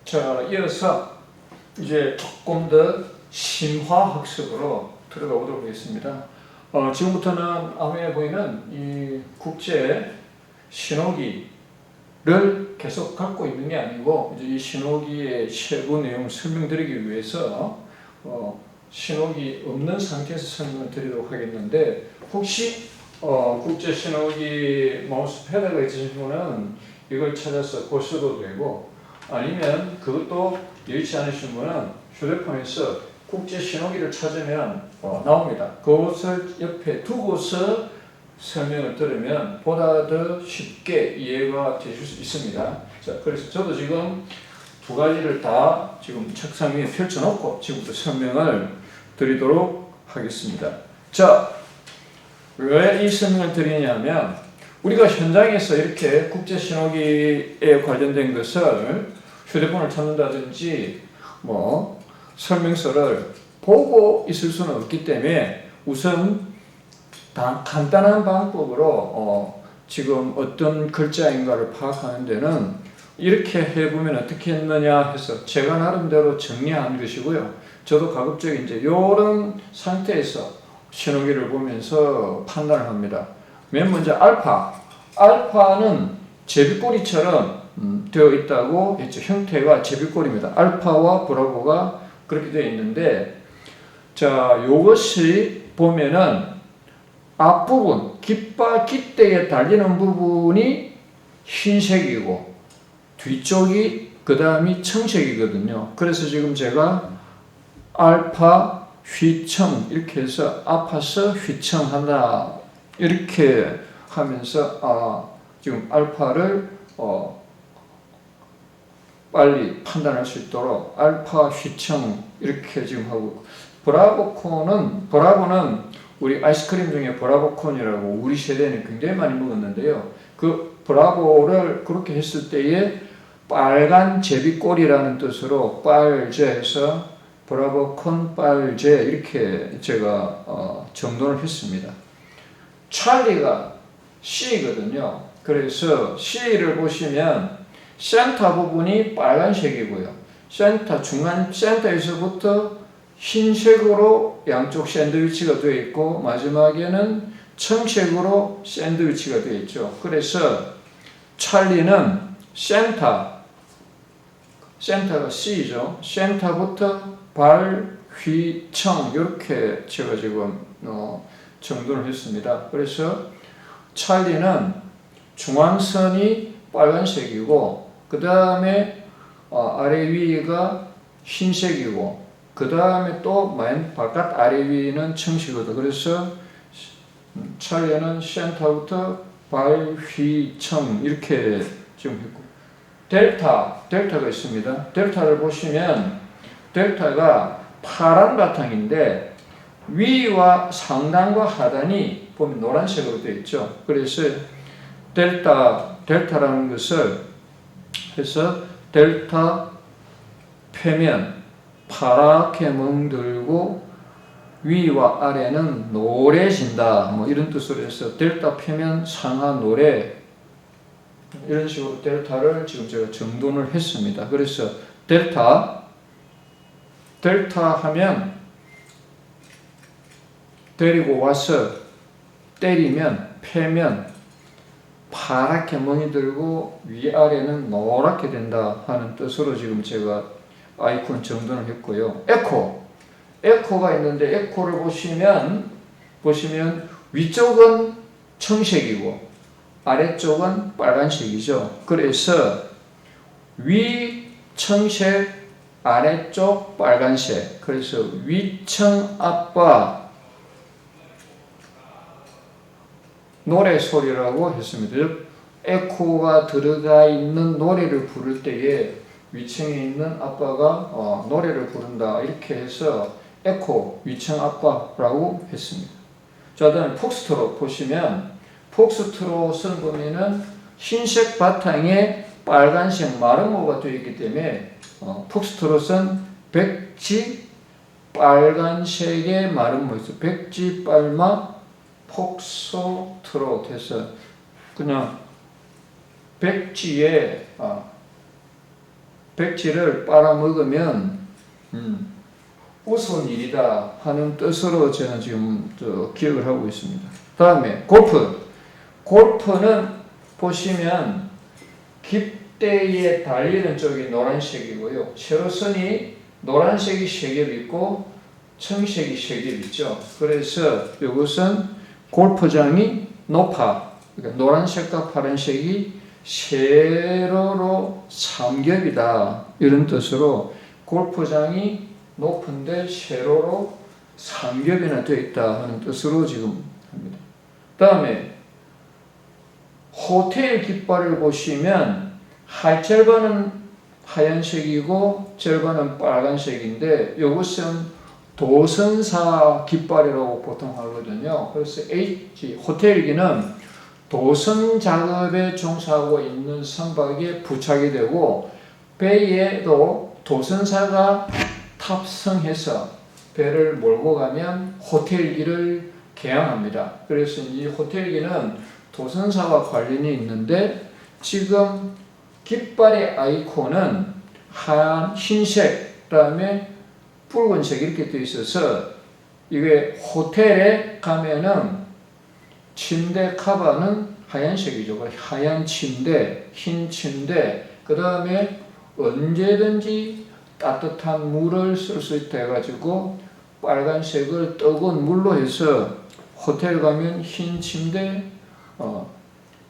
자, 이어서 이제 조금 더 심화 학습으로 들어가 보도록 하겠습니다. 지금부터는 화면에 보이는 이 국제 신호기를 계속 갖고 있는 게 아니고, 이제 이 신호기의 세부 내용을 설명드리기 위해서 신호기 없는 상태에서 설명을 드리도록 하겠는데, 혹시 국제 신호기 마우스 패드가 있으신 분은 이걸 찾아서 보셔도 되고, 아니면 그것도 여의치 않으신 분은 휴대폰에서 국제 신호기를 찾으면 나옵니다. 그것을 옆에 두고서 설명을 들으면 보다 더 쉽게 이해가 되실 수 있습니다. 자, 그래서 저도 지금 두 가지를 다 지금 책상 위에 펼쳐놓고 지금부터 설명을 드리도록 하겠습니다. 자, 왜 이 설명을 드리냐면, 우리가 현장에서 이렇게 국제 신호기에 관련된 것을 휴대폰을 찾는다든지 설명서를 보고 있을 수는 없기 때문에, 우선 간단한 방법으로 지금 어떤 글자인가를 파악하는 데는 이렇게 해보면 어떻게 했느냐 해서 제가 나름대로 정리한 것이고요. 저도 가급적 이제 이런 상태에서 신호기를 보면서 판단을 합니다. 맨 먼저 알파는 제비꼬리처럼 되어 있다고 했죠. 형태가 제비꼬리입니다. 알파와 브라보가 그렇게 되어 있는데, 자, 요것이 보면은 앞부분, 깃발 깃대에 달리는 부분이 흰색이고 뒤쪽이 그 다음이 청색이거든요. 그래서 지금 제가 알파 휘청 이렇게 해서 아파서 휘청한다 이렇게 하면서 지금 알파를 빨리 판단할 수 있도록 알파 휘청 이렇게 지금 하고, 브라보는 우리 아이스크림 중에 브라보콘이라고 우리 세대는 굉장히 많이 먹었는데요. 그 브라보를 그렇게 했을 때에 빨간 제비꼬리라는 뜻으로 빨제해서 브라보콘 빨제 이렇게 제가 정돈을 했습니다. 찰리가 C거든요. 그래서 C를 보시면 센터 부분이 빨간색이고요. 중간 센터에서부터 흰색으로 양쪽 샌드위치가 되어 있고, 마지막에는 청색으로 샌드위치가 되어 있죠. 그래서 찰리는 센터가 C죠. 센터부터 발, 휘, 청 이렇게 제가 지금 정돈을 했습니다. 그래서 찰리는 중앙선이 빨간색이고, 그 다음에 아래 위가 흰색이고, 그 다음에 또 맨 바깥 아래 위는 청색이거든. 그래서 찰리는 센터부터 발, 휘, 청 이렇게 지금 했고, 델타가 있습니다. 델타를 보시면 델타가 파란 바탕인데 위와 상단과 하단이 보면 노란색으로 되어 있죠. 그래서 델타라는 것을 해서 델타 표면 파랗게 멍들고 위와 아래는 노래진다 이런 뜻으로 해서 델타 표면 상하 노래 이런 식으로 델타를 지금 제가 정돈을 했습니다. 그래서 델타 하면 데리고 와서 때리면 표면 파랗게 멍이 들고 위아래는 노랗게 된다 하는 뜻으로 지금 제가 아이콘 정돈을 했고요. 에코가 있는데, 에코를 보시면 위쪽은 청색이고 아래쪽은 빨간색이죠. 그래서 위 청색, 아래쪽 빨간색. 그래서 위청 아빠 노래 소리라고 했습니다. 에코가 들어가 있는 노래를 부를 때에 위층에 있는 아빠가 노래를 부른다 이렇게 해서 에코 위층 아빠라고 했습니다. 자, 다음에 폭스트롯 보시면, 폭스트롯은 보면은 흰색 바탕에 빨간색 마름모가 되어 있기 때문에 폭스트롯은 백지 빨간색의 마름모 있어. 백지 빨마 폭스트롯 해서 그냥 백지에 백지를 빨아먹으면 우스운 일이다 하는 뜻으로 저는 지금 기억을 하고 있습니다. 다음에 골프는 보시면 깃대에 달리는 쪽이 노란색이고요. 세로선이 노란색이 3겹 있고 청색이 3겹 있죠. 그래서 이것은 골프장이 높아. 그러니까 노란색과 파란색이 세로로 3겹이다. 이런 뜻으로 골프장이 높은데 세로로 3겹이나 되어 있다 하는 뜻으로 지금 합니다. 다음에 호텔 깃발을 보시면 절반은 하얀색이고 절반은 빨간색인데 이것은 도선사 깃발이라고 보통 하거든요. 그래서 호텔기는 도선 작업에 종사하고 있는 선박에 부착이 되고 배에도 도선사가 탑승해서 배를 몰고 가면 호텔기를 개항합니다. 그래서 이 호텔기는 도선사와 관련이 있는데 지금 깃발의 아이콘은 흰색, 그 다음에 붉은색 이렇게 되어 있어서 이게 호텔에 가면은 침대 커버는 하얀색이죠. 하얀 침대, 흰 침대, 그 다음에 언제든지 따뜻한 물을 쓸 수 있다 해가지고 빨간색을 뜨거운 물로 해서 호텔 가면 흰 침대,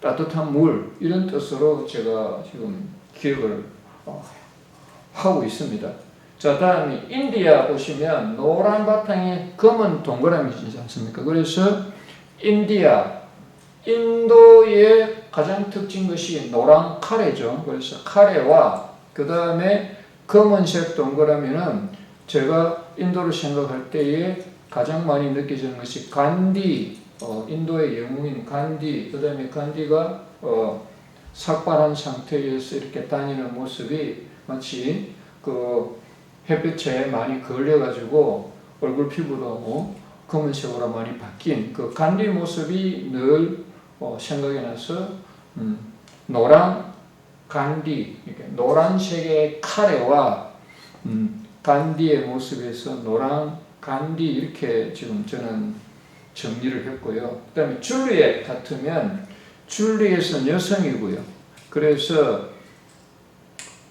따뜻한 물 이런 뜻으로 제가 지금 기억을 하고 있습니다. 자, 다음에 인디아 보시면 노란 바탕에 검은 동그라미 있지 않습니까? 그래서 인도의 가장 특징 것이 노란 카레죠. 그래서 카레와 그 다음에 검은색 동그라미는 제가 인도를 생각할 때에 가장 많이 느껴지는 것이 간디, 인도의 영웅인 간디, 그 다음에 간디가 삭발한 상태에서 이렇게 다니는 모습이 마치 그 햇빛에 많이 걸려가지고 얼굴 피부도 검은색으로 많이 바뀐 그 간디 모습이 늘 생각이 나서 노란 간디, 노란색의 카레와 간디의 모습에서 노란 간디 이렇게 지금 저는 정리를 했고요. 그 다음에 줄리엣 같으면 줄리엣은 여성이고요. 그래서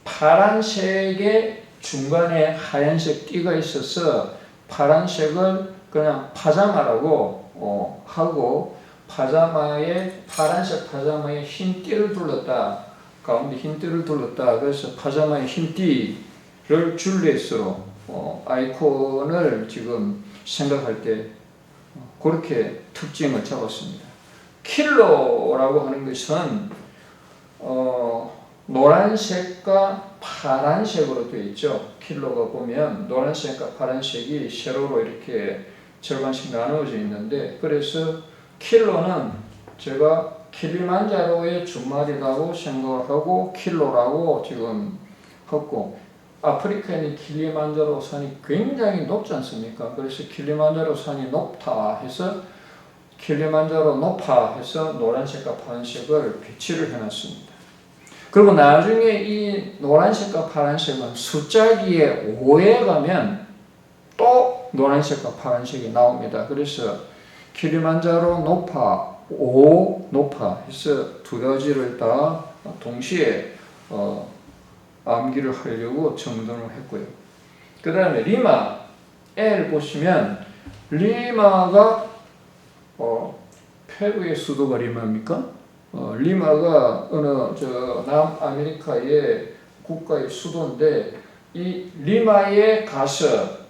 파란색의 중간에 하얀색 띠가 있어서 파란색을 그냥 파자마라고 하고 파란색 파자마에 흰 띠를 둘렀다. 가운데 흰 띠를 둘렀다. 그래서 파자마의 흰 띠를 줄리엣으로 아이콘을 지금 생각할 때 그렇게 특징을 잡았습니다. 킬러라고 하는 것은 노란색과 파란색으로 되어 있죠. 킬러가 보면 노란색과 파란색이 세로로 이렇게 절반씩 나누어져 있는데 그래서 킬러는 제가 킬리만자로의 준말이라고 생각을 하고 킬러라고 지금 했고 아프리카에는 킬리만자로 산이 굉장히 높지 않습니까? 그래서 킬리만자로 산이 높다 해서 킬리만자로 높아 해서 노란색과 파란색을 배치를 해놨습니다. 그리고 나중에 이 노란색과 파란색은 숫자기에 5에 가면 또 노란색과 파란색이 나옵니다. 그래서 킬리만자로 높아, 5 높아 해서 두 가지를 다 동시에 암기를 하려고 정돈을 했고요. 그 다음에 리마, L 보시면 리마가 페루의 수도가 리마입니까? 리마가 어느 남아메리카의 국가의 수도인데 이 리마에 가서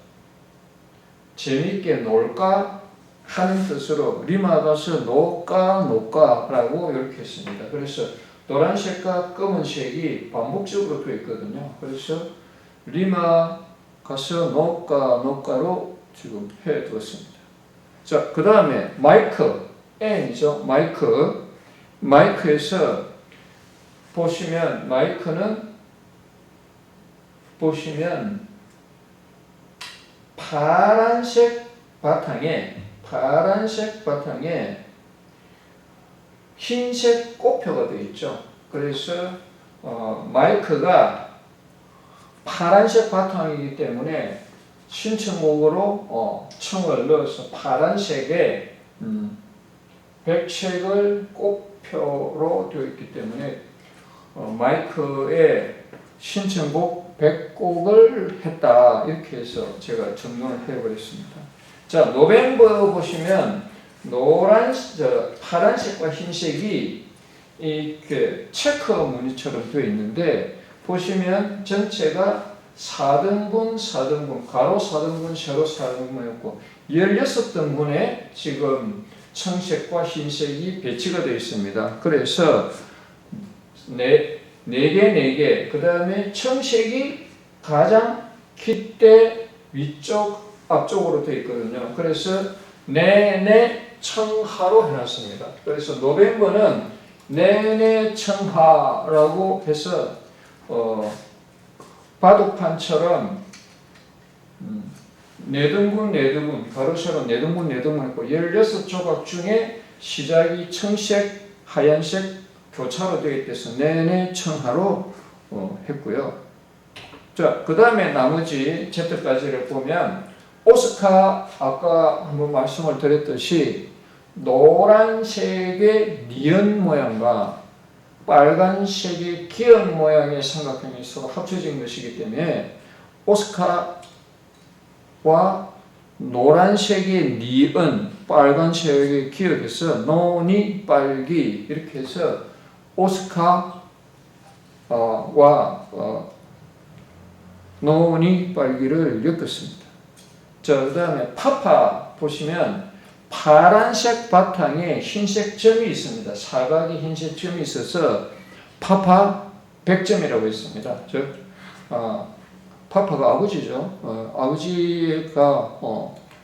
재밌게 놀까 하는 뜻으로 리마 가서 놀까라고 이렇게 했습니다. 그래서 노란색과 검은색이 반복적으로 되어 있거든요. 그래서 리마 가서 놀까로 지금 해두었습니다. 자, 그 다음에 마이크, N이죠. 마이크에서 보시면 마이크는 파란색 바탕에 흰색 꽃표가 되어 있죠. 그래서 마이크가 파란색 바탕이기 때문에 신청곡으로 청을 넣어서 파란색에 백색을 꽃표로 되어 있기 때문에 마이크에 신청곡 100곡을 했다 이렇게 해서 제가 정론을 해버렸습니다. 자, 노벰버 보시면 파란색과 흰색이 이렇게 체크 무늬처럼 되어 있는데 보시면 전체가 4등분, 4등분, 가로 4등분, 세로 4등분이었고 16등분에 지금 청색과 흰색이 배치가 되어 있습니다. 그래서 4개, 그 다음에 청색이 가장 깃대 위쪽 앞쪽으로 되어 있거든요. 그래서 내내 청하로 해놨습니다. 그래서 노벰버는 내내 청하라고 해서 바둑판처럼 4등분, 가로 세로 4등분 했고 16조각 중에 시작이 청색, 하얀색 교차로 되어 있어서 내내 청하로 했고요. 자, 그 다음에 나머지 챕터까지를 보면 오스카 아까 한번 말씀을 드렸듯이 노란색의 니은 모양과 빨간색의 기역 모양의 삼각형이 서로 합쳐진 것이기 때문에 오스카와 노란색의 니은, 빨간색의 기역에서 노니, 빨기 이렇게 해서 오스카와 노니, 빨기를 엮었습니다. 자, 그 다음에 파파 보시면 파란색 바탕에 흰색 점이 있습니다. 사각이 흰색 점이 있어서 파파 100점이라고 했습니다. 즉 파파가 아버지죠. 아버지가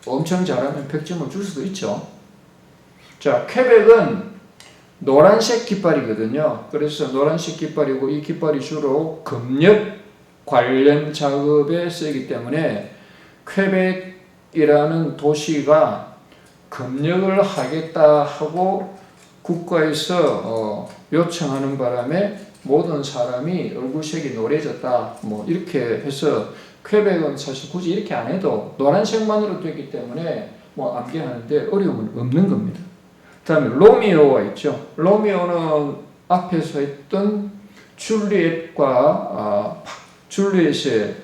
엄청 잘하면 100점을 줄 수도 있죠. 자, 퀘벡은 노란색 깃발이거든요. 그래서 노란색 깃발이고 이 깃발이 주로 금력 관련 작업에 쓰이기 때문에 퀘벡이라는 도시가 금력을 하겠다 하고 국가에서 요청하는 바람에 모든 사람이 얼굴색이 노래졌다 이렇게 해서 퀘벡은 사실 굳이 이렇게 안 해도 노란색만으로 되기 때문에 암기하는데 어려움은 없는 겁니다. 그 다음에 로미오가 있죠. 로미오는 앞에서 했던 줄리엣과 줄리엣의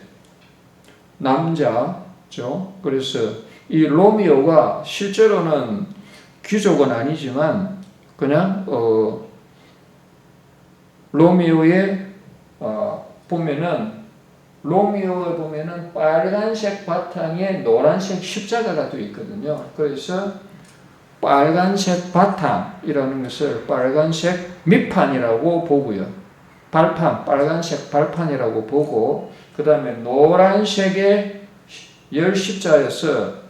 남자죠. 그래서 이 로미오가 실제로는 귀족은 아니지만 그냥 로미오에 보면은 빨간색 바탕에 노란색 십자가가 되어 있거든요. 그래서 빨간색 바탕이라는 것을 빨간색 밑판이라고 보고요. 빨간색 발판이라고 보고 그 다음에 노란색의 열십자에서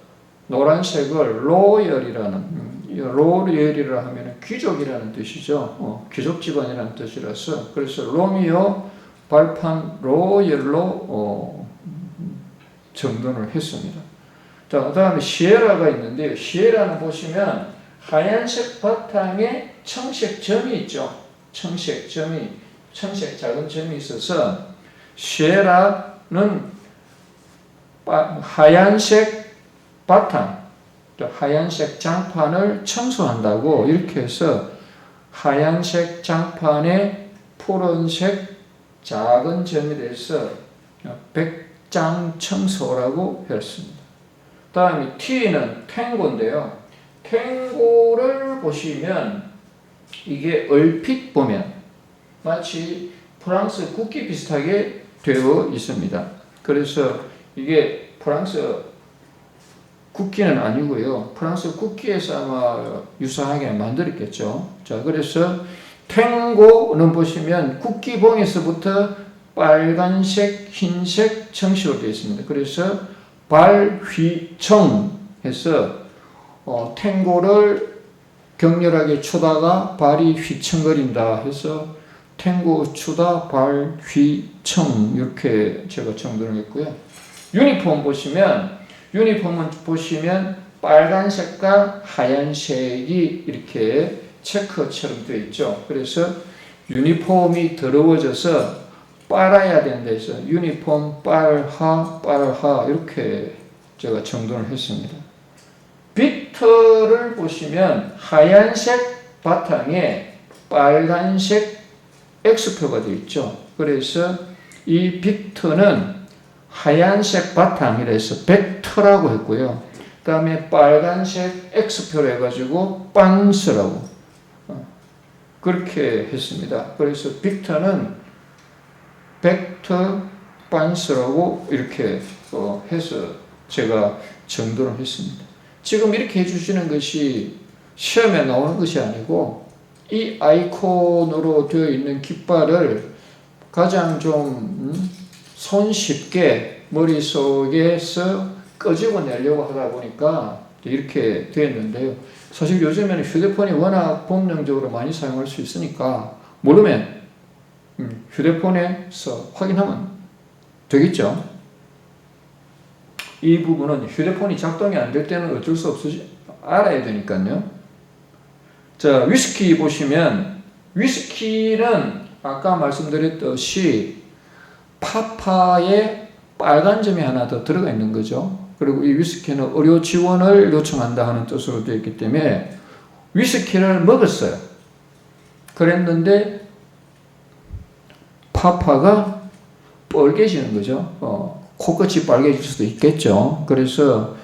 노란색을 로열이라 하면 귀족이라는 뜻이죠. 귀족 집안이라는 뜻이라서 그래서 로미오 발판 로열로 정돈을 했습니다. 자, 그 다음에 시에라가 있는데 시에라는 보시면 하얀색 바탕에 청색 점이 있죠. 청색 작은 점이 있어서 시에라는 하얀색 바탕, 하얀색 장판을 청소한다고 이렇게 해서 하얀색 장판에 푸른색 작은 점이 돼서 백장 청소라고 했습니다. 다음에 T는 탱고인데요. 탱고를 보시면 이게 얼핏 보면 마치 프랑스 국기 비슷하게 되어 있습니다. 그래서 이게 프랑스 국기는 아니고요. 프랑스 국기에서 아마 유사하게 만들었겠죠. 자, 그래서 탱고는 보시면 국기봉에서부터 빨간색, 흰색 청식으로 되어 있습니다. 그래서 발휘청 해서 탱고를 격렬하게 추다가 발이 휘청거린다 해서 탱고 추다 발휘청 이렇게 제가 정돈을 했고요. 유니폼은 보시면 빨간색과 하얀색이 이렇게 체크처럼 되어 있죠. 그래서 유니폼이 더러워져서 빨아야 된다 해서 유니폼, 빨하, 빨하 이렇게 제가 정돈을 했습니다. 빅터를 보시면 하얀색 바탕에 빨간색 X표가 되어 있죠. 그래서 이 빅터는 하얀색 바탕이라서 벡터라고 했고요. 그 다음에 빨간색 X표로 해가지고 반스라고 그렇게 했습니다. 그래서 빅터는 벡터 반스라고 이렇게 해서 제가 정돈을 했습니다. 지금 이렇게 해주시는 것이 시험에 나오는 것이 아니고 이 아이콘으로 되어 있는 깃발을 가장 좀 손쉽게 머릿속에서 끄집어내려고 하다 보니까 이렇게 되었는데요. 사실 요즘에는 휴대폰이 워낙 본능적으로 많이 사용할 수 있으니까 모르면 휴대폰에서 확인하면 되겠죠. 이 부분은 휴대폰이 작동이 안 될 때는 어쩔 수 없이 알아야 되니까요. 자, 위스키 보시면 위스키는 아까 말씀드렸듯이 파파에 빨간 점이 하나 더 들어가 있는 거죠. 그리고 이 위스키는 의료 지원을 요청한다 하는 뜻으로 되어 있기 때문에 위스키를 먹었어요. 그랬는데 파파가 빨개지는 거죠. 코끝이 빨개질 수도 있겠죠. 그래서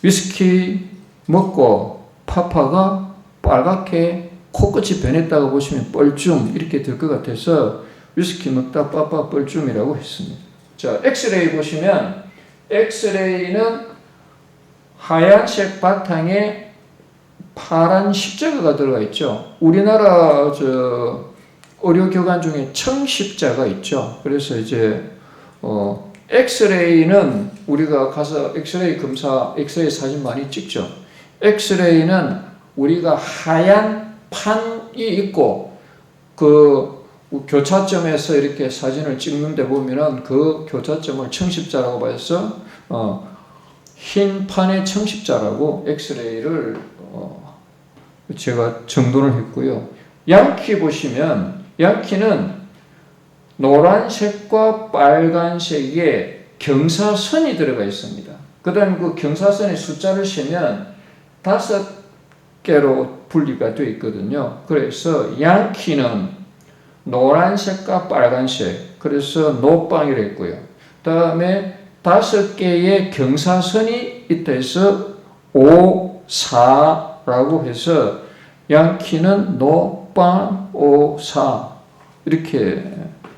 위스키 먹고 파파가 빨갛게 코끝이 변했다고 보시면 뻘쭘 이렇게 될 것 같아서 위스키 먹다 빠빠 뻘쭘이라고 했습니다. 자, 엑스레이 보시면 엑스레이는 하얀색 바탕에 파란 십자가가 들어가 있죠. 우리나라 의료기관 중에 청십자가 있죠. 그래서 이제 엑스레이는 우리가 가서 엑스레이 검사, 엑스레이 사진 많이 찍죠. 엑스레이는 우리가 하얀 판이 있고 그 교차점에서 이렇게 사진을 찍는데 보면은 그 교차점을 청십자라고 봐서 흰 판의 청십자라고 엑스레이를 제가 정돈을 했고요. 양키 보시면 양키는 노란색과 빨간색에 경사선이 들어가 있습니다. 그 다음에 그 경사선의 숫자를 세면 5개로 분리가 되어 있거든요. 그래서 양키는 노란색과 빨간색, 그래서 노빵이라 했고요. 그 다음에 5개의 경사선이 있다 해서 5, 4라고 해서 양키는 노빵, 5, 4 이렇게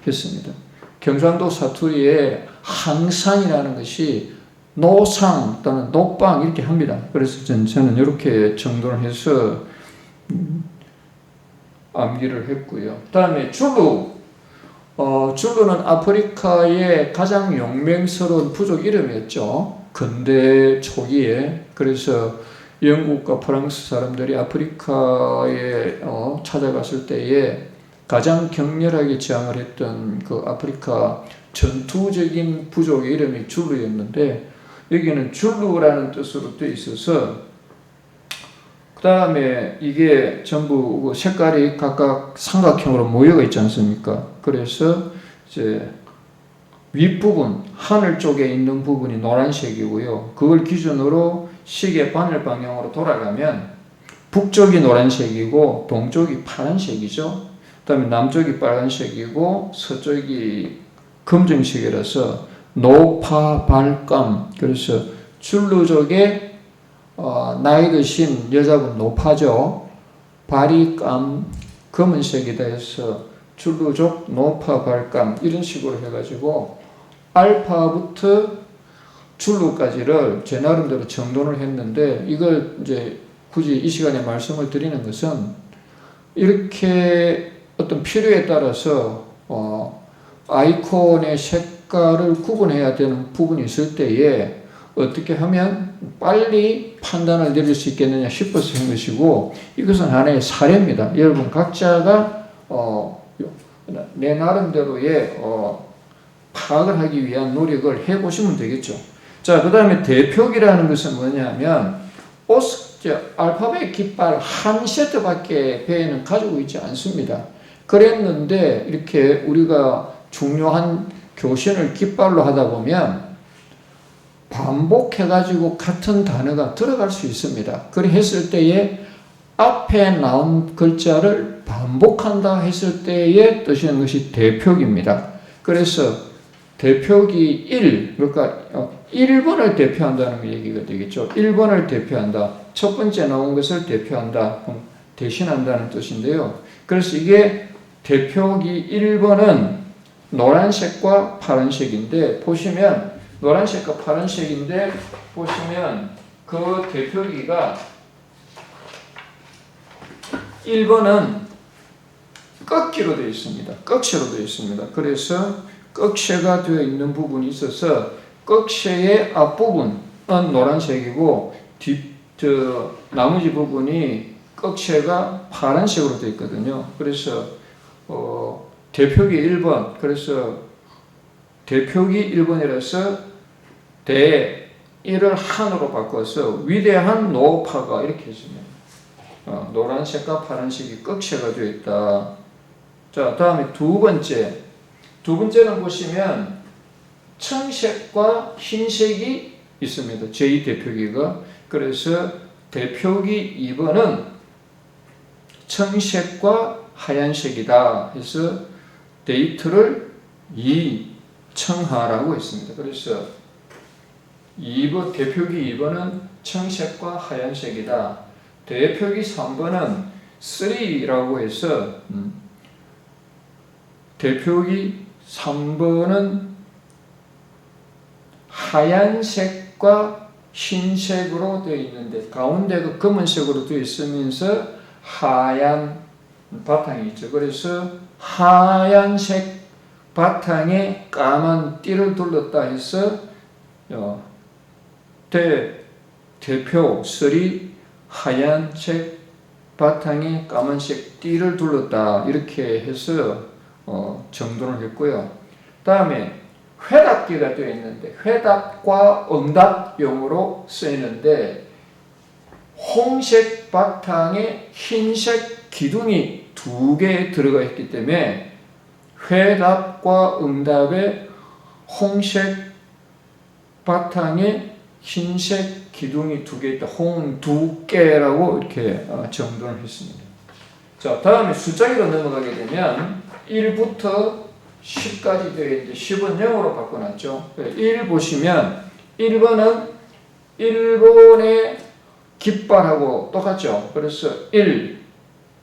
했습니다. 경상도 사투리에 항상이라는 것이 노상 또는 노빵 이렇게 합니다. 그래서 저는 이렇게 정돈을 해서 암기를 했고요. 그 다음에 줄루. 줄루는 아프리카의 가장 용맹스러운 부족 이름이었죠. 근대 초기에. 그래서 영국과 프랑스 사람들이 아프리카에 찾아갔을 때에 가장 격렬하게 저항을 했던 그 아프리카 전투적인 부족의 이름이 줄루였는데 여기는 줄루라는 뜻으로 되어 있어서 그 다음에 이게 전부 색깔이 각각 삼각형으로 모여가 있지 않습니까? 그래서 이제 윗부분 하늘 쪽에 있는 부분이 노란색이고요. 그걸 기준으로 시계 바늘 방향으로 돌아가면 북쪽이 노란색이고 동쪽이 파란색이죠. 그 다음에 남쪽이 빨간색이고 서쪽이 검정색이라서 노파발감. 그래서 줄루족의 나이 드신 여자분 노파죠. 발이 검은색이다 해서 줄루족 노파발감 이런 식으로 해가지고 알파부터 줄루까지를 제 나름대로 정돈을 했는데 이걸 이제 굳이 이 시간에 말씀을 드리는 것은 이렇게 어떤 필요에 따라서 아이콘의 색깔을 구분해야 되는 부분이 있을 때에 어떻게 하면 빨리 판단을 내릴 수 있겠느냐 싶어서 한 것이고 이것은 하나의 사례입니다. 여러분 각자가 내 나름대로의 파악을 하기 위한 노력을 해보시면 되겠죠. 자, 그 다음에 대표기라는 것은 뭐냐면 알파벳 깃발 한 세트밖에 배에는 가지고 있지 않습니다. 그랬는데 이렇게 우리가 중요한 교신을 깃발로 하다 보면 반복해가지고 같은 단어가 들어갈 수 있습니다. 그래 했을 때에 앞에 나온 글자를 반복한다 했을 때의 뜻이는 것이 대표기입니다. 그래서 대표기 1, 그러니까 1번을 대표한다는 얘기가 되겠죠. 1번을 대표한다. 첫 번째 나온 것을 대표한다. 대신한다는 뜻인데요. 그래서 이게 대표기 1번은 노란색과 파란색인데 보시면 노란색과 파란색인데 보시면 그 대표기가 1번은 꺾기로 되어 있습니다. 꺽쇠로 되어 있습니다. 그래서 꺽쇠가 되어 있는 부분이 있어서 꺽쇠의 앞부분은 노란색이고 나머지 부분이 꺽쇠가 파란색으로 되어 있거든요. 그래서 대표기 1번, 그래서 대표기 1번이라서 대일을 한으로 바꿔서 위대한 노파가 이렇게 있습니다. 노란색과 파란색이 꺽쇠가 되어 있다. 자, 다음에 두 번째는 보시면 청색과 흰색이 있습니다. 제2대표기가. 그래서 대표기 2번은 청색과 하얀색이다 해서 데이트를 이청하라고 했습니다. 그래서 대표기 2번은 청색과 하얀색이다. 대표기 3번은 3라고 해서 대표기 3번은 하얀색과 흰색으로 되어 있는데 가운데가 검은색으로 되어 있으면서 하얀 바탕이 있죠. 그래서 하얀색 바탕에 까만 띠를 둘렀다 해서 대표 3 하얀색 바탕에 까만색 띠를 둘렀다 이렇게 해서 정돈을 했고요. 다음에 회답기가 되어 있는데 회답과 응답용으로 쓰이는데 홍색 바탕에 흰색 기둥이 2개 들어가 있기 때문에 회답과 응답에 홍색 바탕에 흰색 기둥이 2개 있다. 홍두깨라고 이렇게 정돈을 했습니다. 자, 다음에 숫자기로 넘어가게 되면 1부터 10까지 되어 있는데 10은 0으로 바꿔놨죠. 1 보시면 1번은 일본의 깃발하고 똑같죠. 그래서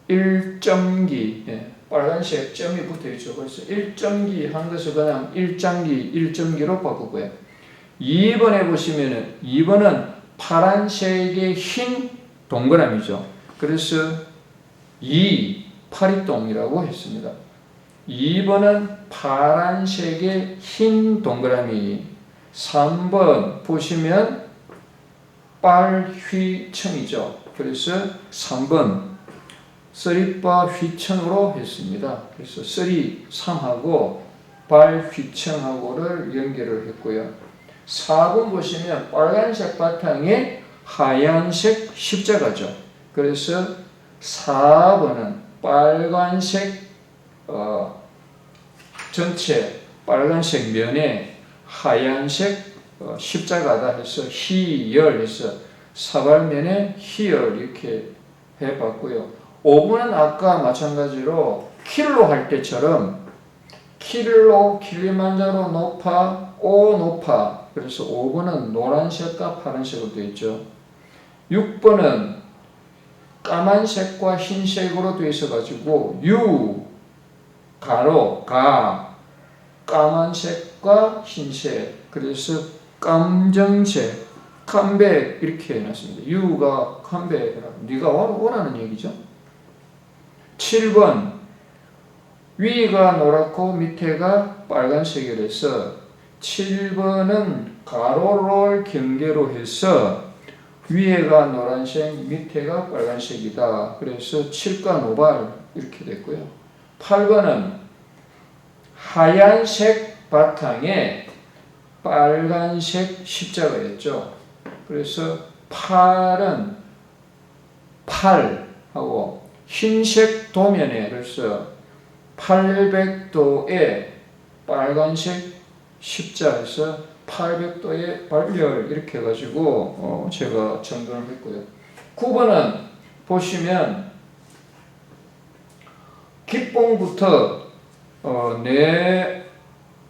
1점기, 빨간색 점이 붙어있죠. 그래서 1점기 한 것을 그냥 1점기로 바꾸고요. 2번에 보시면은 2번은 파란색의 흰 동그라미죠. 그래서 2파리똥이라고 했습니다. 2번은 파란색의 흰 동그라미. 3번 보시면 빨휘청이죠. 그래서 3번 쓰리빠 휘청으로 했습니다. 그래서 3하고 빨휘청하고를 연결을 했고요. 4번 보시면 빨간색 바탕에 하얀색 십자가죠. 그래서 4번은 빨간색 전체 빨간색 면에 하얀색 십자가다 해서 희열 해서 사발면에 희열 이렇게 해봤고요. 5번은 아까 마찬가지로 킬로 할 때처럼 킬로 킬리만자로 높아 오 높아 그래서 5번은 노란색과 파란색으로 되어 있죠. 6번은 까만색과 흰색으로 되어 있어 가지고 유 가로 가 까만색과 흰색 그래서 깜정색 컴백 이렇게 해놨습니다. 유가 컴백이라고 네가 원하는 얘기죠. 7번 위가 노랗고 밑에가 빨간색이라서 7번은 가로를 경계로 해서 위에가 노란색 밑에가 빨간색이다. 그래서 7과 노발 이렇게 됐고요. 8번은 하얀색 바탕에 빨간색 십자가였죠. 그래서 8은 팔하고 흰색 도면에 그래서 800도에 빨간색 십자에서 800도의 발열 이렇게 해가지고 제가 정돈을 했고요. 9번은 보시면 깃봉부터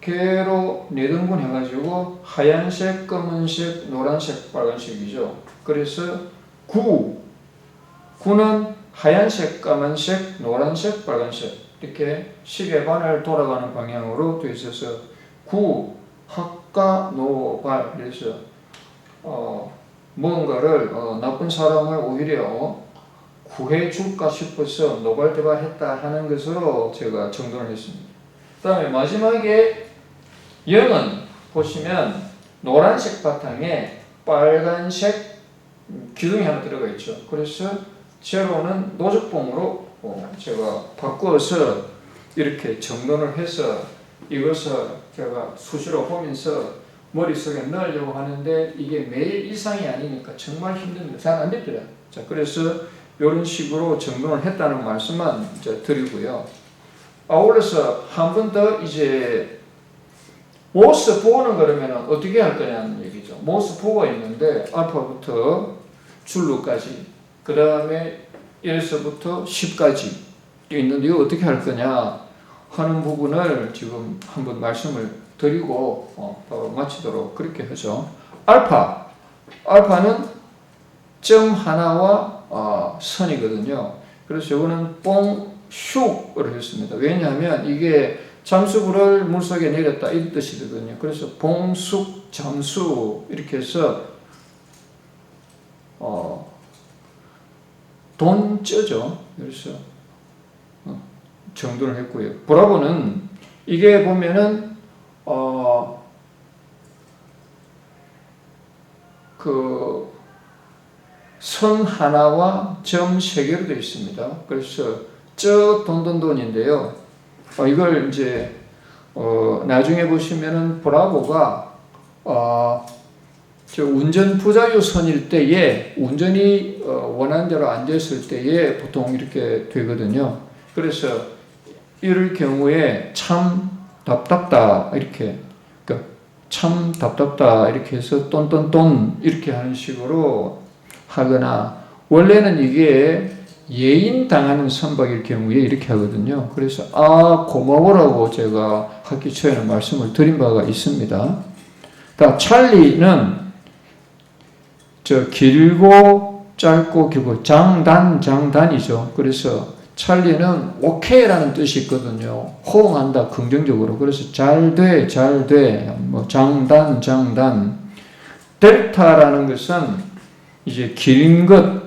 4개로 4등분 해가지고 하얀색, 검은색, 노란색, 빨간색이죠. 그래서 9는 하얀색, 까만색, 노란색, 빨간색 이렇게 시계반을 돌아가는 방향으로 되어 있어서 9 학과 노발 그래서 무언가를 나쁜 사람을 오히려 구해줄까 싶어서 노발대발했다 하는 것으로 제가 정돈을 했습니다. 그 다음에 마지막에 0은 보시면 노란색 바탕에 빨간색 기둥이 하나 들어가 있죠. 그래서 제로는 노적봉으로 제가 바꾸어서 이렇게 정돈을 해서 이것을 제가 수시로 보면서 머릿속에 넣으려고 하는데 이게 매일 일상이 아니니까 정말 힘듭니다. 잘 안 됩니다. 자, 그래서 이런 식으로 정돈을 했다는 말씀만 이제 드리고요. 아울러서 한 번 더 이제 모스 보는 그러면 어떻게 할 거냐는 얘기죠. 모스 보가 있는데 알파부터 줄루까지 그 다음에 1에서부터 10까지 있는데 이거 어떻게 할 거냐 하는 부분을 지금 한번 말씀을 드리고 바로 마치도록 그렇게 하죠. 알파는 점 하나와 선이거든요. 그래서 이거는 뽕슉을 했습니다. 왜냐하면 이게 잠수부를 물속에 내렸다 이 뜻이거든요. 그래서 봉숙, 잠수 이렇게 해서 돈쩌죠. 그래서 정돈을 했고요. 브라보는 이게 보면은 그 선 하나와 점 3개로 되어 있습니다. 그래서 저 돈돈돈인데요. 이걸 이제 나중에 보시면은 브라보가 저 운전 부자유선일 때에 운전이 원하는 대로 안 됐을 때에 보통 이렇게 되거든요. 그래서 이럴 경우에 참 답답다 이렇게 그러니까 참 답답다 이렇게 해서 똔똔똔 이렇게 하는 식으로 하거나 원래는 이게 예인 당하는 선박일 경우에 이렇게 하거든요. 그래서 고마워라고 제가 학기 초에는 말씀을 드린 바가 있습니다. 찰리는 저 길고 짧고 길고 장단이죠. 그래서 찰리는 오케이라는 뜻이 있거든요. 호응한다 긍정적으로. 그래서 잘돼 뭐 장단 델타라는 것은 이제 긴 것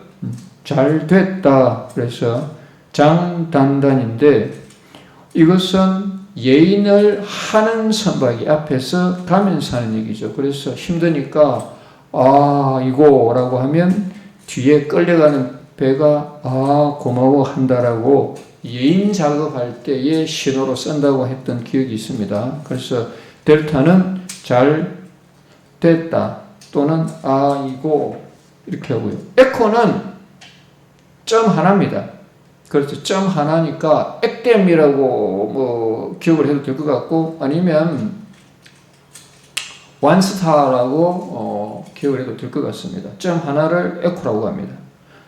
잘 됐다. 그래서 장단단인데 이것은 예인을 하는 선박이 앞에서 가면서 하는 얘기죠. 그래서 힘드니까 이거라고 하면 뒤에 끌려가는 배가 고마워 한다라고 예인 작업할 때의 신호로 쓴다고 했던 기억이 있습니다. 그래서 델타는 잘 됐다 또는 이거 이렇게 하고요. 에코는 점 하나입니다. 그래서 점 하나니까 액땜이라고 뭐 기억을 해도 될 것 같고 아니면 원스타라고 기억을 해도 될 것 같습니다. 점 하나를 에코라고 합니다.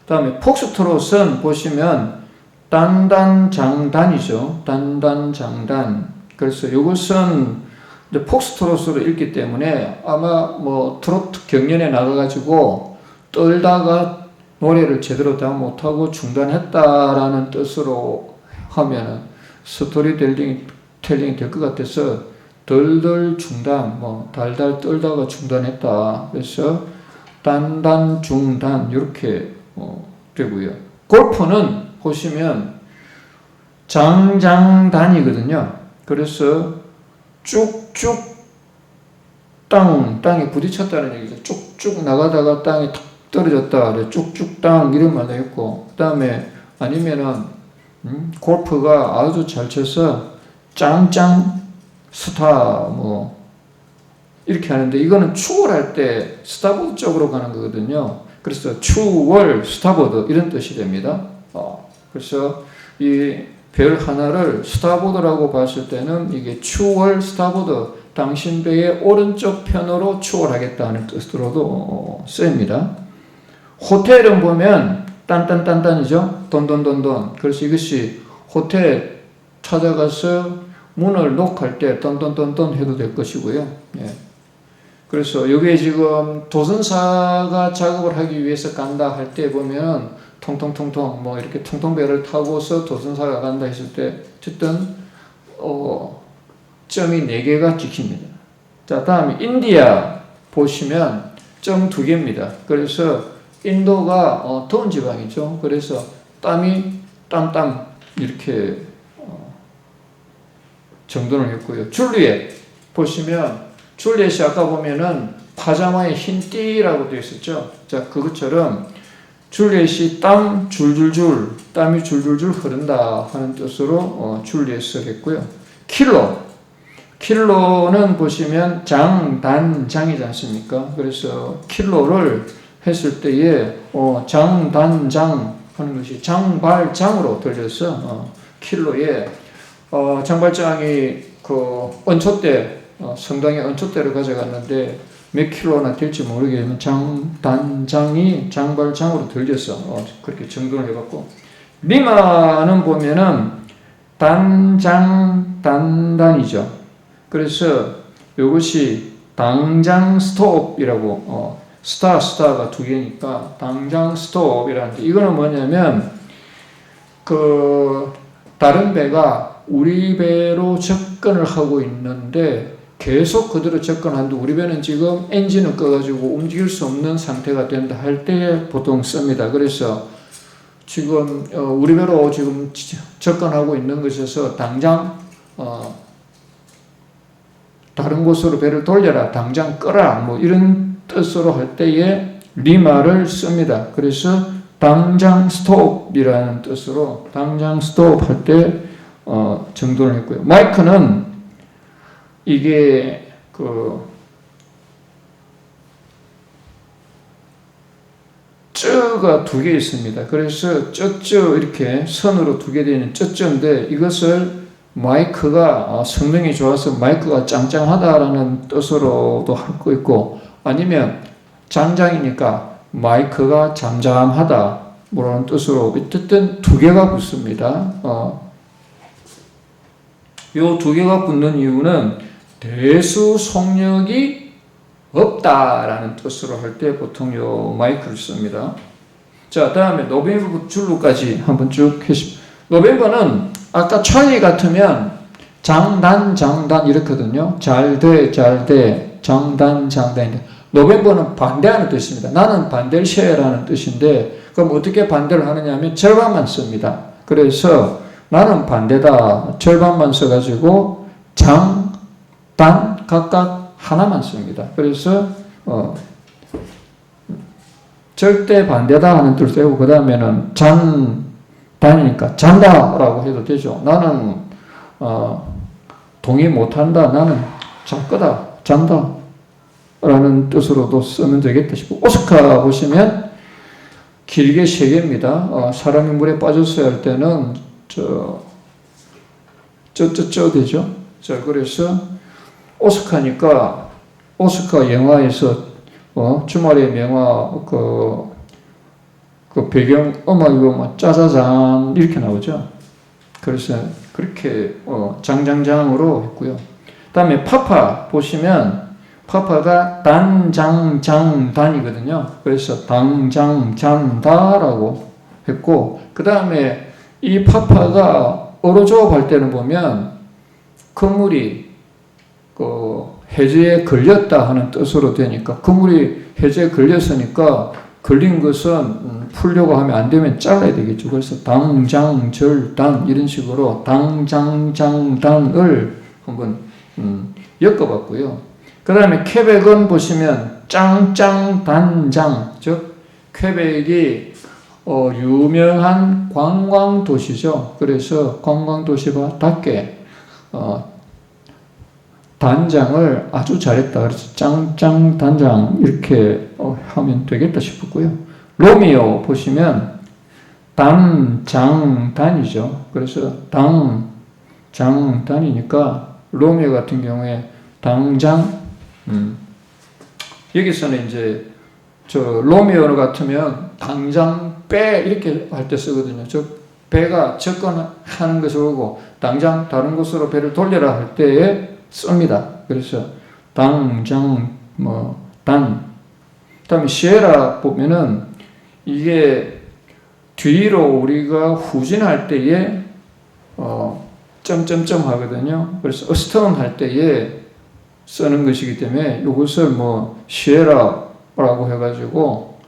그 다음에 폭스트롯은 보시면 단단장단이죠. 단단장단. 그래서 이것은 폭스트롯으로 읽기 때문에 아마 뭐 트로트 경연에 나가가지고 떨다가 노래를 제대로 다 못하고 중단했다라는 뜻으로 하면 스토리텔링이 될 것 같아서 덜덜 중단, 뭐 달달 떨다가 중단했다. 그래서 단단 중단 이렇게 되고요. 골프는 보시면 장장단이거든요. 그래서 쭉쭉 땅에 부딪혔다는 얘기죠. 쭉쭉 나가다가 땅에 탁 떨어졌다. 쭉쭉 땅 이런 말도 했고 그 다음에 아니면은 골프가 아주 잘 쳐서 짱짱 스타 뭐 이렇게 하는데 이거는 추월할 때 스타보드 쪽으로 가는 거거든요. 그래서 추월 스타보드 이런 뜻이 됩니다. 그래서 이 별 하나를 스타보드라고 봤을 때는 이게 추월 스타보드, 당신 배의 오른쪽 편으로 추월하겠다는 뜻으로도 쓰입니다. 호텔은 보면 딴딴딴딴이죠. 돈돈돈돈. 그래서 이것이 호텔 찾아가서 문을 녹할 때 돈돈돈돈 해도 될 것이고요. 예. 그래서 여기에 지금 도선사가 작업을 하기 위해서 간다 할 때 보면 통통통통 뭐 이렇게 통통배를 타고서 도선사가 간다 했을 때 어쨌든 점이 4개가 찍힙니다. 자, 다음에 인디아 보시면 점 2개입니다. 그래서 인도가 더운 지방이죠. 그래서 땀이 땀 이렇게 정돈을 했고요. 줄리엣 보시면 줄리엣이 아까 보면은 파자마에 흰 띠라고 되어 있었죠. 자, 그것처럼 줄리엣이 땀이 줄줄줄 흐른다 하는 뜻으로 줄리엣을 했고요. 킬로는 보시면 장단장이지 않습니까? 그래서 킬로를 했을 때에 장단장 하는 것이 장발장으로 들려서 킬로에 장발장이 그 은촛대 성당에 은촛대를 가져갔는데 몇 킬로나 될지 모르겠지만 장단장이 장발장으로 들려서 그렇게 정돈을 해봤고, 리마는 보면은 단장단단이죠. 그래서 이것이 당장 스톱이라고 스타가 2개니까 당장 스톱이라는데, 이거는 뭐냐면 그 다른 배가 우리 배로 접근을 하고 있는데 계속 그대로 접근하는데 우리 배는 지금 엔진을 꺼가지고 움직일 수 없는 상태가 된다 할 때 보통 씁니다. 그래서 지금 우리 배로 지금 접근하고 있는 것에서 당장 다른 곳으로 배를 돌려라, 당장 끄라, 뭐 이런 뜻으로 할 때에 리마를 씁니다. 그래서 당장 스톱이라는 뜻으로 당장 스톱 할 때 정돈을 했고요. 마이크는 이게 쩌가 2개 있습니다. 그래서 쩌 이렇게 선으로 2개 되는 쩌인데, 이것을 마이크가 성능이 좋아서 마이크가 짱짱하다라는 뜻으로도 할 거 있고, 아니면 장장이니까 마이크가 잠잠하다 뭐라는 뜻으로 어쨌든 2개가 붙습니다. 요 2개가 붙는 이유는 대수 속력이 없다라는 뜻으로 할 때 보통 요 마이크를 씁니다. 자, 다음에 노벤버 줄로까지 한번 쭉 해봅시다. 노벤버는 아까 찰리 같으면 장단 이렇거든요. 잘돼 장단인데, 노벤버는 반대하는 뜻입니다. 나는 반댈쉐라는 뜻인데, 그럼 어떻게 반대를 하느냐 하면 절반만 씁니다. 그래서 나는 반대다 절반만 써가지고 장, 단 각각 하나만 씁니다. 그래서 절대 반대다 하는 뜻을 떼고, 그 다음에는 단이니까 잔다라고 해도 되죠. 나는 동의 못한다, 나는 잘 거다, 잔다 라는 뜻으로도 쓰면 되겠다 싶고, 오스카 보시면 길게 3개입니다. 사람이 물에 빠졌어야 할 때는 되죠. 자, 그래서 오스카니까 오스카 영화에서 주말의 명화 그 배경 음악이 보면 짜자잔 이렇게 나오죠. 그래서 그렇게 장장장으로 했고요. 다음에 파파 보시면 파파가 단장장단이거든요. 그래서 당장장다라고 했고, 그 다음에 이 파파가 어로조업할 때는 보면 그물이 해저에 걸렸다 하는 뜻으로 되니까, 그물이 해저에 걸렸으니까 걸린 것은 풀려고 하면 안 되면 잘라야 되겠죠. 그래서 당장절단 이런 식으로 당장장단을 한번 엮어봤고요. 그 다음에 퀘벡은 보시면 짱짱단장, 즉 퀘벡이 유명한 관광도시죠. 그래서 관광도시답게 단장을 아주 잘했다. 그래서 짱짱단장 이렇게 하면 되겠다 싶었고요. 로미오 보시면 단, 장, 단이죠. 그래서 당, 장, 단이니까 로미오 같은 경우에 당장, 여기서는 이제 저 로미오 같으면 당장 빼 이렇게 할 때 쓰거든요. 즉 배가 접근하는 것을 보고 당장 다른 곳으로 배를 돌려라 할 때에 씁니다. 그래서 당장 단. 그다음에 시에라 보면은 이게 뒤로 우리가 후진할 때에 점점점 하거든요. 그래서 어스턴 할 때에 쓰는 것이기 때문에 이것을 시에라라고 해가지고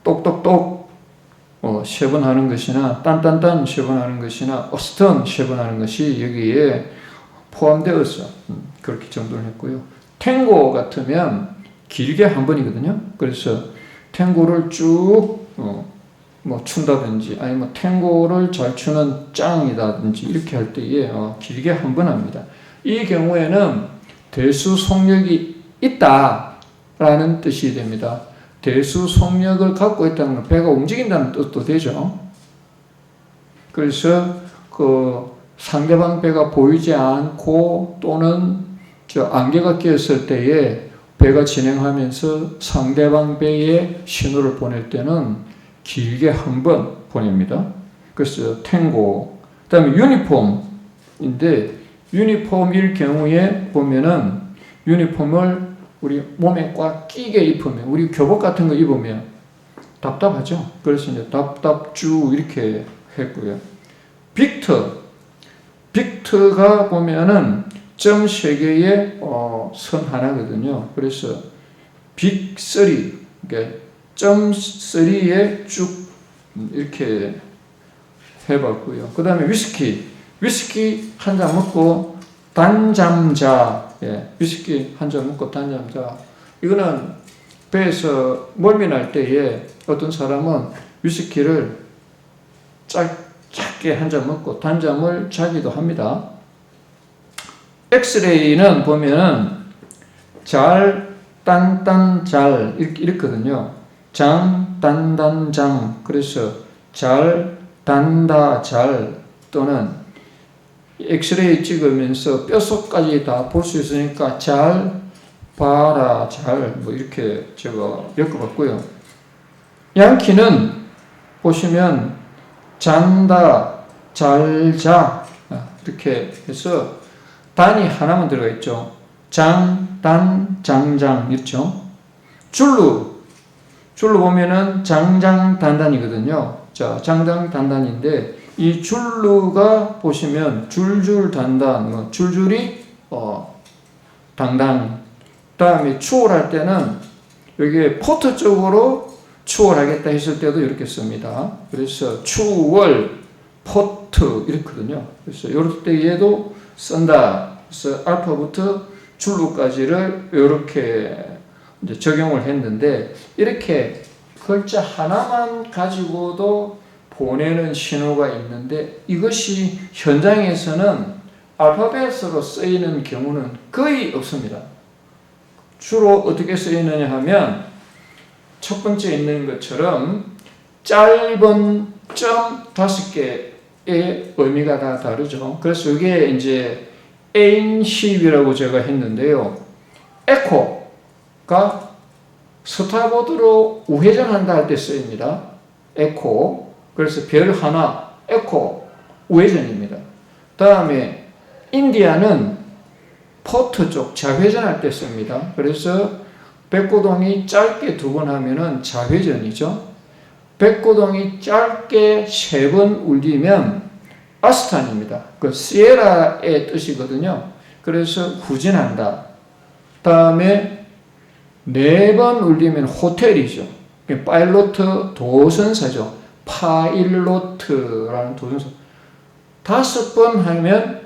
똑똑똑 세 번 하는 것이나 딴딴딴 세 번 하는 것이나 어스턴 세 번 하는 것이 여기에 포함되어서 그렇게 정도를 했고요. 탱고 같으면 길게 한 번이거든요. 그래서 탱고를 쭉 춘다든지 아니면 탱고를 잘 추는 짱이다든지 이렇게 할 때에 길게 한 번 합니다. 이 경우에는 대수속력이 있다라는 뜻이 됩니다. 대수속력을 갖고 있다는 건 배가 움직인다는 뜻도 되죠. 그래서 상대방 배가 보이지 않고 또는 안개가 끼었을 때에 배가 진행하면서 상대방 배에 신호를 보낼 때는 길게 한 번 보냅니다. 그래서 탱고. 그 다음에 유니폼인데 유니폼일 경우에 보면은 유니폼을 우리 몸에 꽉 끼게 입으면 우리 교복 같은 거 입으면 답답하죠. 그래서 이제 답답주 이렇게 했고요. 빅트가 보면은 점 3개의 선 하나거든요. 그래서 빅3 그러니까 점 3에 쭉 이렇게 해봤고요. 그 다음에 위스키 한 잔 먹고 단잠자, 위스키 한 잔 먹고 단잠자. 이거는 배에서 멀미날 때에 어떤 사람은 위스키를 작게 한 잔 먹고 단잠을 자기도 합니다. 엑스레이는 보면은 잘, 딴, 잘 이렇거든요. 장, 단, 장. 그래서 잘, 단다, 잘 또는 엑스레이 찍으면서 뼛속까지 다 볼 수 있으니까 잘, 봐라, 잘 이렇게 제가 엮어봤고요. 양키는 보시면 잔다, 잘 자 이렇게 해서 단이 하나만 들어가 있죠. 장, 단, 장장 있죠. 줄루 보면은 장장 단단이거든요. 자, 장장 단단인데 이 줄루가 보시면 줄줄 단단, 줄줄이 당당. 다음에 추월할 때는 여기 포트 쪽으로 추월하겠다 했을 때도 이렇게 씁니다. 그래서 추월, 포트 이렇거든요. 그래서 이럴 때에도 쓴다. 그래서 알파부터 줄루까지를 이렇게 이제 적용을 했는데 이렇게 글자 하나만 가지고도 보내는 신호가 있는데 이것이 현장에서는 알파벳으로 쓰이는 경우는 거의 없습니다. 주로 어떻게 쓰이느냐 하면 첫 번째 있는 것처럼 짧은 점 5개의 의미가 다 다르죠. 그래서 이게 이제 에인십이라고 제가 했는데요. 에코가 스타보드로 우회전한다 할 때 쓰입니다. 에코. 그래서 별 하나, 에코, 우회전입니다. 다음에 인디아는 포트 쪽 좌회전할 때 씁니다. 그래서 백고동이 짧게 2번 하면은 좌회전이죠. 백고동이 짧게 3번 울리면 아스탄입니다. 그 시에라의 뜻이거든요. 그래서 후진한다. 다음에 4번 울리면 호텔이죠. 파일로트 도선사죠. 파일로트라는 도전사. 5번 하면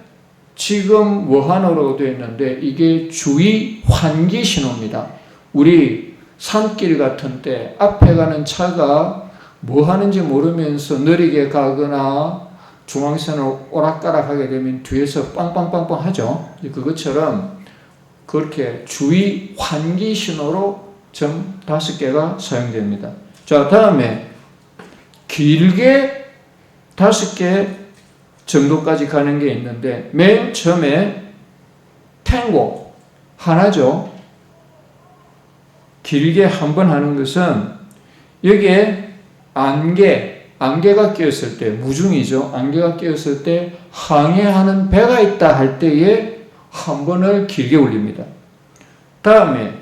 지금 무한어로 되어 있는데 이게 주의 환기 신호입니다. 우리 산길 같은 때 앞에 가는 차가 뭐 하는지 모르면서 느리게 가거나 중앙선을 오락가락하게 되면 뒤에서 빵빵빵빵 하죠. 그것처럼 그렇게 주의 환기 신호로 점 5개가 사용됩니다. 자, 다음에 길게 5개 정도까지 가는 게 있는데, 맨 처음에 탱고 하나죠. 길게 한 번 하는 것은 여기에 안개가 끼었을 때, 무중이죠. 안개가 끼었을 때 항해하는 배가 있다 할 때에 한 번을 길게 울립니다. 다음에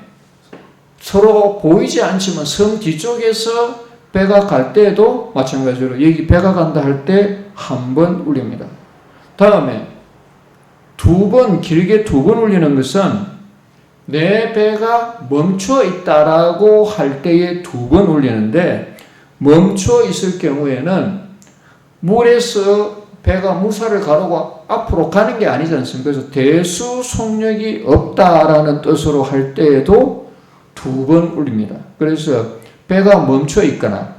서로 보이지 않지만 섬 뒤쪽에서 배가 갈 때에도 마찬가지로 여기 배가 간다 할 때 한 번 울립니다. 다음에 길게 두 번 울리는 것은 내 배가 멈춰 있다라고 할 때에 두 번 울리는데, 멈춰 있을 경우에는 물에서 배가 무사를 가르고 앞으로 가는 게 아니지 않습니까? 그래서 대수속력이 없다라는 뜻으로 할 때에도 두 번 울립니다. 그래서 배가 멈춰 있거나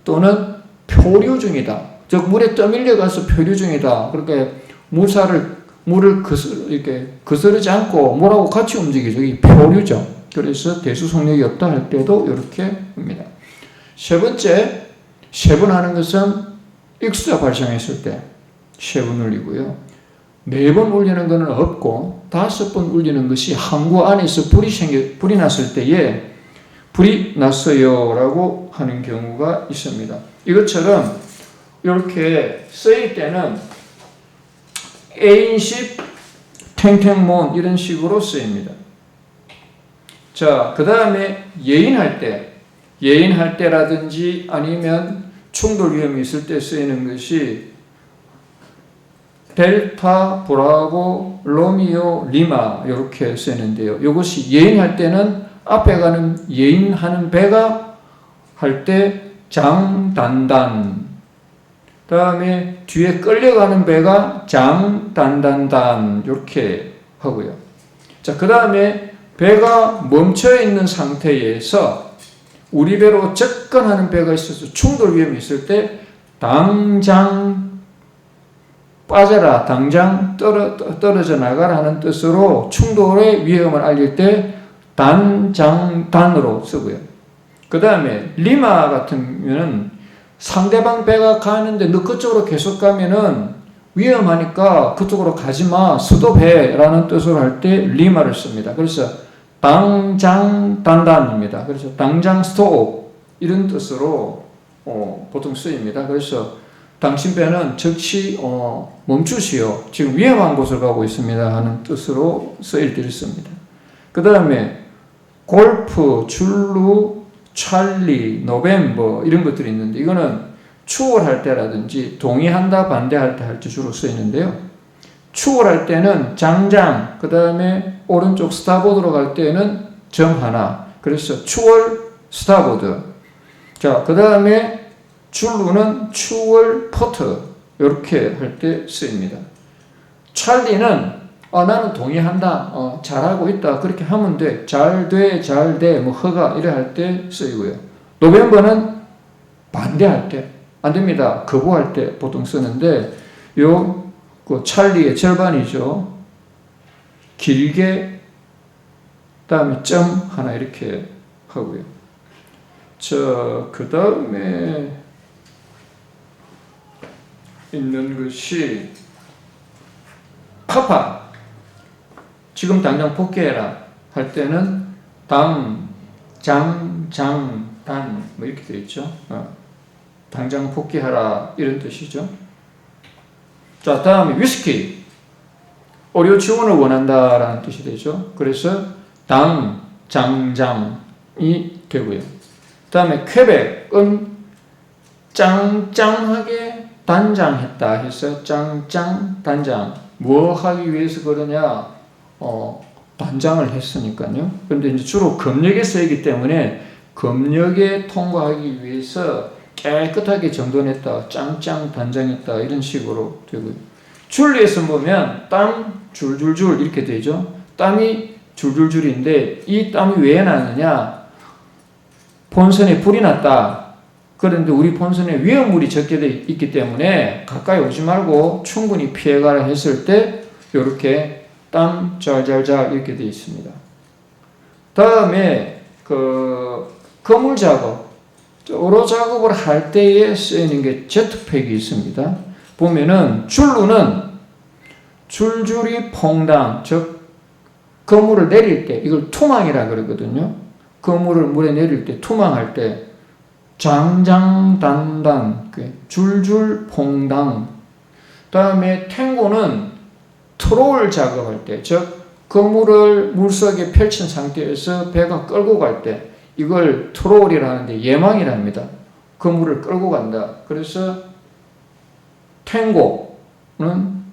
또는 표류 중이다. 즉 물에 떠밀려 가서 표류 중이다. 그렇게 물을 이렇게 거스르지 않고 물하고 같이 움직이죠. 이 표류죠. 그래서 대수속력이 없다 할 때도 이렇게 합니다. 세 번째, 세 번 하는 것은 익수자 발생했을 때 세 번 울리고요. 네 번 울리는 것은 없고 5번 울리는 것이 항구 안에서 불이 났을 때에 불이 났어요라고 하는 경우가 있습니다. 이것처럼 이렇게 쓰일 때는 A인식, 탱탱몬 이런 식으로 쓰입니다. 자, 그 다음에 예인할 때라든지 아니면 충돌 위험이 있을 때 쓰이는 것이 델타, 브라보, 로미오, 리마 이렇게 쓰이는데요. 이것이 예인할 때는 앞에 가는 예인하는 배가 할 때 장단단, 다음에 뒤에 끌려가는 배가 장단단단 이렇게 하고요. 자, 그 다음에 배가 멈춰 있는 상태에서 우리 배로 접근하는 배가 있어서 충돌 위험이 있을 때 당장 빠져라, 당장 떨어져 나가라 하는 뜻으로 충돌의 위험을 알릴 때 단장단으로 쓰고요. 그 다음에 리마 같은 경우는 상대방 배가 가는데 너 그쪽으로 계속 가면은 위험하니까 그쪽으로 가지마, 스톱해라는 뜻으로 할 때 리마를 씁니다. 그래서 당장 단단입니다. 그래서 당장 스톱 이런 뜻으로 보통 쓰입니다. 그래서 당신 배는 즉시 멈추시오. 지금 위험한 곳을 가고 있습니다 하는 뜻으로 쓰일 때 있습니다. 그 다음에 골프, 줄루, 찰리, 노벰버 이런 것들이 있는데 이거는 추월할 때라든지 동의한다, 반대할 때 할 때 주로 쓰이는데요. 추월할 때는 장장, 그 다음에 오른쪽 스타보드로 갈 때는 점 하나. 그래서 추월 스타보드. 자, 그 다음에 줄루는 추월 퍼트 이렇게 할 때 쓰입니다. 찰리는 나는 동의한다, 잘하고 있다 그렇게 하면 돼, 잘 돼, 뭐 허가 이래 할 때 쓰이고요. 노벰버는 반대할 때 안 됩니다, 거부할 때 보통 쓰는데 그 찰리의 절반이죠. 길게 다음에 점 하나 이렇게 하고요. 그 다음에 있는 것이 파파. 지금 당장 복귀해라 할 때는 당, 장, 단 뭐 이렇게 되어 있죠. 당장 복귀하라 이런 뜻이죠. 자, 다음에 위스키. 어료 지원을 원한다라는 뜻이 되죠. 그래서 당, 장장이 되고요. 다음에 퀘벡은 짱짱하게 단장했다 해서 짱짱 단장. 뭐 하기 위해서 그러냐? 단장을 했으니까요. 그런데 이제 주로 검역에 쓰이기 때문에 검역에 통과하기 위해서 깨끗하게 정돈했다, 짱짱 단장했다 이런 식으로 되고요. 줄리에서 보면 땀 줄줄줄 이렇게 되죠. 땀이 줄줄줄인데 이 땀이 왜 나느냐? 본선에 불이 났다. 그런데 우리 본선에 위험물이 적게 있기 때문에 가까이 오지 말고 충분히 피해가라 했을 때 이렇게 땀 잘잘잘 이렇게 되어 있습니다. 다음에 거물 작업. 어로 작업을 할 때에 쓰이는 게 제트팩이 있습니다. 보면은 줄루는 줄줄이 퐁당, 즉 거물을 내릴 때 이걸 투망이라 그러거든요. 거물을 물에 내릴 때 투망할 때 장장단단 줄줄 퐁당. 다음에 탱고는 트롤 작업할 때, 즉 거물을 물속에 펼친 상태에서 배가 끌고 갈 때 이걸 트롤이라 하는데 예망이라 합니다. 거물을 끌고 간다. 그래서 탱고는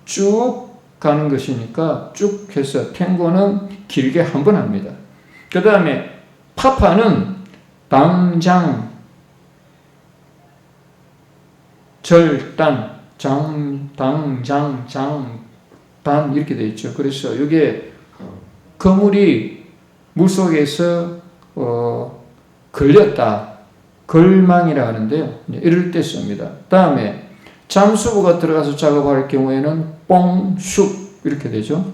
쭉 가는 것이니까 쭉 해서 탱고는 길게 한 번 합니다. 그 다음에 파파는 당장, 절단, 당장, 단 이렇게 되어 있죠. 그래서 이게 거물이 물속에서 걸렸다. 걸망이라 하는데요. 이럴 때 씁니다. 다음에 잠수부가 들어가서 작업할 경우에는 뽕슉 이렇게 되죠.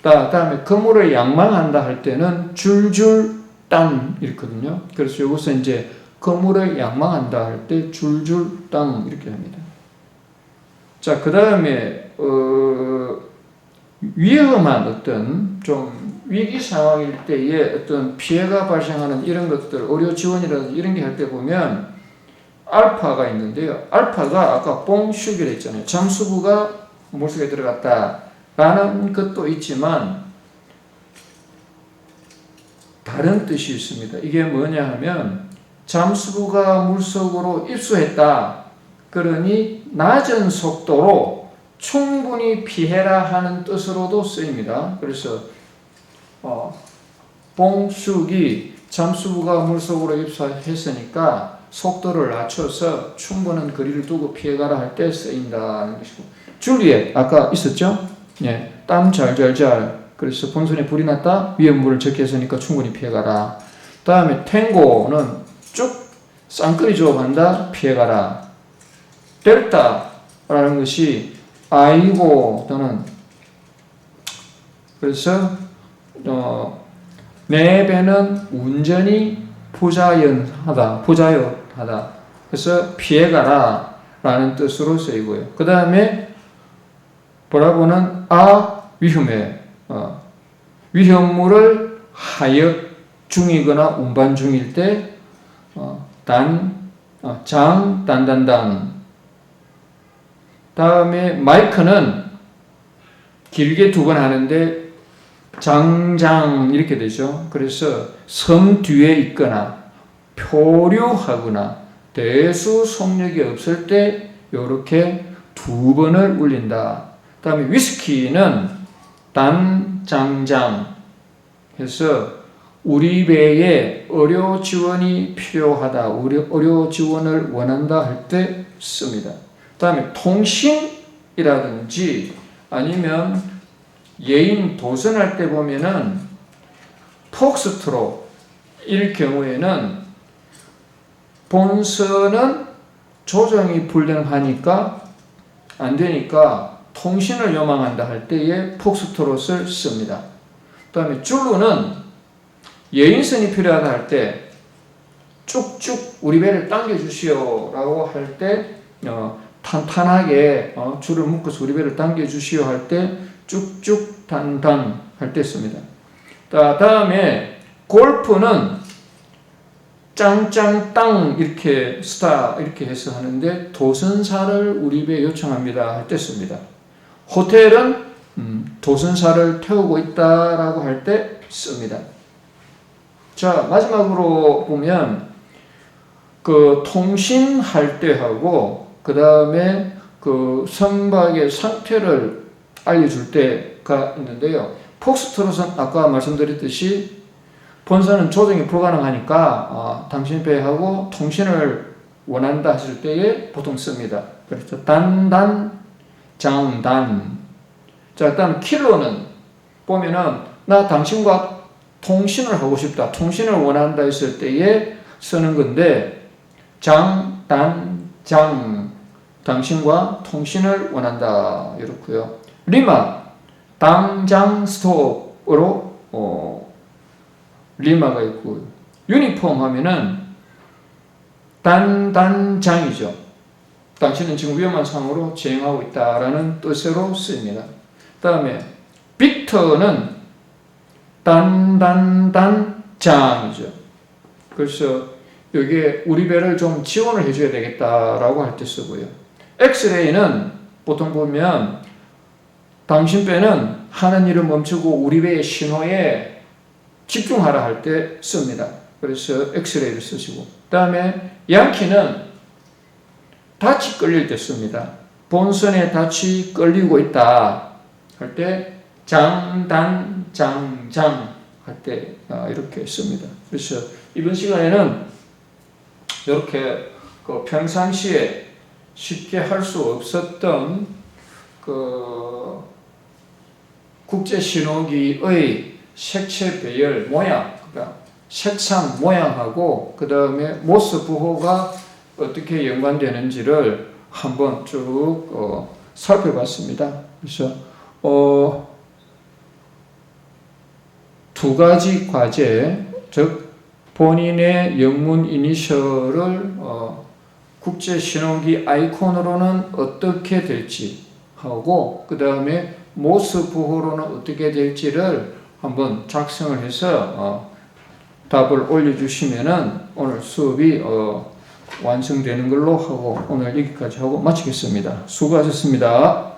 다음에 거물을 양망한다 할 때는 줄줄 딴 이렇거든요. 그래서 여기서 이제 거물을 양망한다 할 때 줄줄 땅 이렇게 합니다. 자, 그 다음에 위험한 어떤 좀 위기 상황일 때에 어떤 피해가 발생하는 이런 것들, 의료 지원이라든지 이런 게 할 때 보면 알파가 있는데요. 알파가 아까 뽕슈기를 했잖아요. 잠수부가 물속에 들어갔다라는 것도 있지만 다른 뜻이 있습니다. 이게 뭐냐 하면 잠수부가 물속으로 입수했다. 그러니 낮은 속도로 충분히 피해라 하는 뜻으로도 쓰입니다. 그래서 뽕쑥이 잠수부가 물속으로 입수했으니까 속도를 낮춰서 충분한 거리를 두고 피해가라 할 때 쓰인다는 것이고, 줄리엣 아까 있었죠? 예, 땀 잘잘잘. 그래서 본선에 불이 났다. 위에 물을 적게 했으니까 충분히 피해가라. 다음에 탱고는 쭉 쌍끌이 조업한다. 피해가라. 델타라는 것이 아이고 또는 그래서 내 배는 운전이 부자연하다. 그래서 피해가라 라는 뜻으로 쓰이고요. 그 다음에 보라보는 위험해. 위험물을 하역 중이거나 운반 중일 때 단단단. 다음에 마이크는 길게 두 번 하는데 장장 이렇게 되죠. 그래서 섬 뒤에 있거나 표류하거나 대수 속력이 없을 때 이렇게 두 번을 울린다. 다음에 위스키는 단장장 해서 우리 배에 의료 지원이 필요하다. 의료 지원을 원한다 할 때 씁니다. 다음에 통신이라든지 아니면 예인 도선할 때 보면은 폭스트롯일 경우에는 본선은 조정이 불능하니까 안 되니까 통신을 요망한다 할 때에 폭스트롯을 씁니다. 그 다음에 줄루는 예인선이 필요하다 할 때 쭉쭉 우리 배를 당겨주시오 라고 할 때 탄탄하게 줄을 묶어서 우리 배를 당겨주시오 할 때 쭉쭉 단단 할 때 씁니다. 다음에 골프는 짱짱땅 이렇게 스타 이렇게 해서 하는데 도선사를 우리 배에 요청합니다 할 때 씁니다. 호텔은 도선사를 태우고 있다라고 할 때 씁니다. 자, 마지막으로 보면 그 통신할 때 하고 그 다음에 그 선박의 상태를 알려줄 때가 있는데요. 폭스트롯은 아까 말씀드렸듯이 본선은 조정이 불가능하니까 당신 배하고 통신을 원한다 하실 때에 보통 씁니다. 그래서 단단, 장단. 자, 일단 킬러는 보면은 나 당신과 통신을 하고 싶다. 통신을 원한다 했을 때에 쓰는 건데 장, 단, 장. 당신과 통신을 원한다. 이렇고요. 리마, 당장 스톱으로 리마가 있고 유니폼 하면은 단단장이죠. 당신은 지금 위험한 상황으로 진행하고 있다라는 뜻으로 쓰입니다. 그 다음에 빅터는 단단단장이죠. 그래서 여기에 우리 배를 좀 지원을 해줘야 되겠다라고 할 때 쓰고요. 엑스레이는 보통 보면 당신 배는 하는 일을 멈추고 우리 배의 신호에 집중하라 할 때 씁니다. 그래서 엑스레이를 쓰시고, 그 다음에 양키는 닻이 끌릴 때 씁니다. 본선에 닻이 끌리고 있다 할 때 장단장장 할 때 이렇게 씁니다. 그래서 이번 시간에는 이렇게 평상시에 쉽게 할 수 없었던 국제 신호기의 색채 배열 모양, 그러니까 색상 모양하고 그 다음에 모스 부호가 어떻게 연관되는지를 한번 쭉 살펴봤습니다. 그래서 두 가지 과제, 즉 본인의 영문 이니셜을 국제 신호기 아이콘으로는 어떻게 될지 하고 그 다음에 모스 부호로는 어떻게 될지를 한번 작성을 해서 답을 올려주시면은 오늘 수업이 완성되는 걸로 하고 오늘 여기까지 하고 마치겠습니다. 수고하셨습니다.